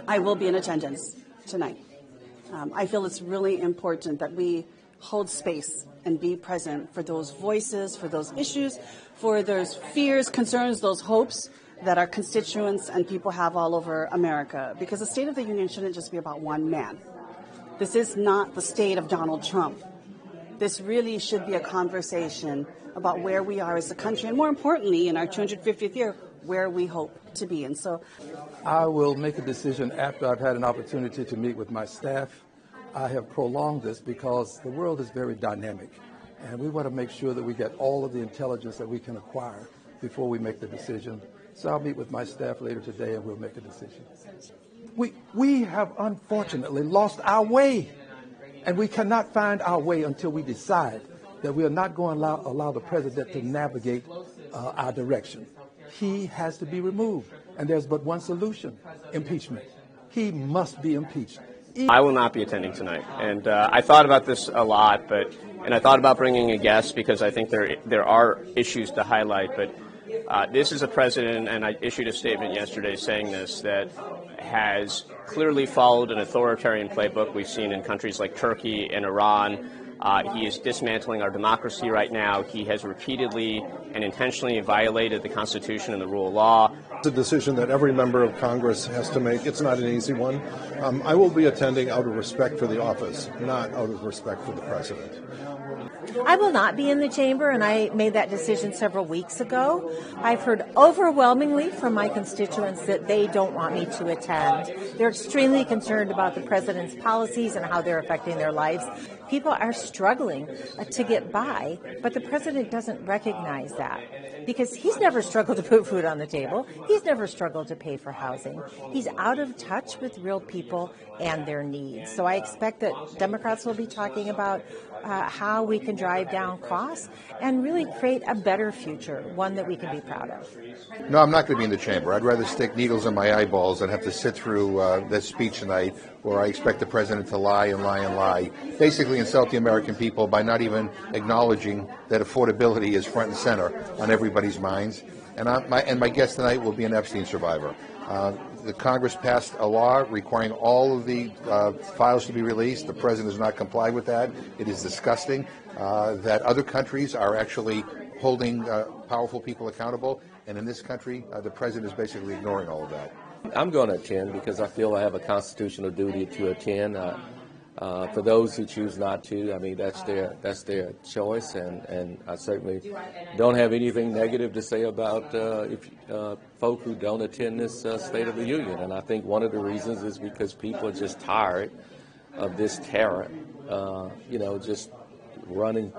I will be in attendance tonight. I feel it's really important that we hold space and be present for those voices, for those issues, for those fears, concerns, those hopes that our constituents and people have all over America. Because the State of the Union shouldn't just be about one man. This is not the state of Donald Trump. This really should be a conversation about where we are as a country, and more importantly, in our 250th year, where we hope to be. And so I will make a decision after I've had an opportunity to meet with my staff. I have prolonged this because the world is very dynamic, and we want to make sure that we get all of the intelligence that we can acquire before we make the decision. So I'll meet with my staff later today, and we'll make a decision. We have unfortunately lost our way, and we cannot find our way until we decide that we are not going to allow the president to navigate our direction. He has to be removed, and there's but one solution: impeachment. He must be impeached. I will not be attending tonight, and I thought about this a lot, and I thought about bringing a guest because I think there are issues to highlight. But this is a president, and I issued a statement yesterday saying this, that has clearly followed an authoritarian playbook we've seen in countries like Turkey and Iran. He is dismantling our democracy right now. He has repeatedly and intentionally violated the Constitution and the rule of law. It's a decision that every member of Congress has to make. It's not an easy one. I will be attending out of respect for the office, not out of respect for the president. I will not be in the chamber, and I made that decision several weeks ago. I've heard overwhelmingly from my constituents that they don't want me to attend. They're extremely concerned about the president's policies and how they're affecting their lives. People are struggling to get by, but the president doesn't recognize that because he's never struggled to put food on the table. He's never struggled to pay for housing. He's out of touch with real people and their needs. So I expect that Democrats will be talking about how we can drive down costs and really create a better future, one that we can be proud of. No, I'm not going to be in the chamber. I'd rather stick needles in my eyeballs than have to sit through this speech tonight where I expect the president to lie and lie and lie, basically insult the American people by not even acknowledging that affordability is front and center on everybody's minds. And my guest tonight will be an Epstein survivor. The Congress passed a law requiring all of the files to be released. The president has not complied with that. It is disgusting that other countries are actually holding powerful people accountable. And in this country, the president is basically ignoring all of that. I'm going to attend because I feel I have a constitutional duty to attend. For those who choose not to, I mean, that's their choice, and I certainly don't have anything negative to say about folk who don't attend this State of the Union. And I think one of the reasons is because people are just tired of this terror, just running,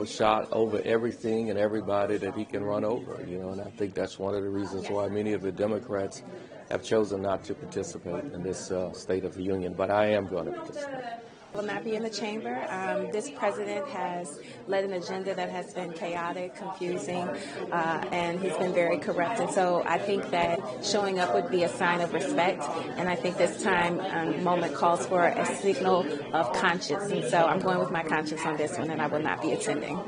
shot over everything and everybody that he can run over, and I think that's one of the reasons why many of the Democrats have chosen not to participate in this State of the Union, but I am going to participate. I will not be in the chamber. This president has led an agenda that has been chaotic, confusing, and he's been very corrupt. And so I think that showing up would be a sign of respect. And I think this time moment calls for a signal of conscience. And so I'm going with my conscience on this one, and I will not be attending.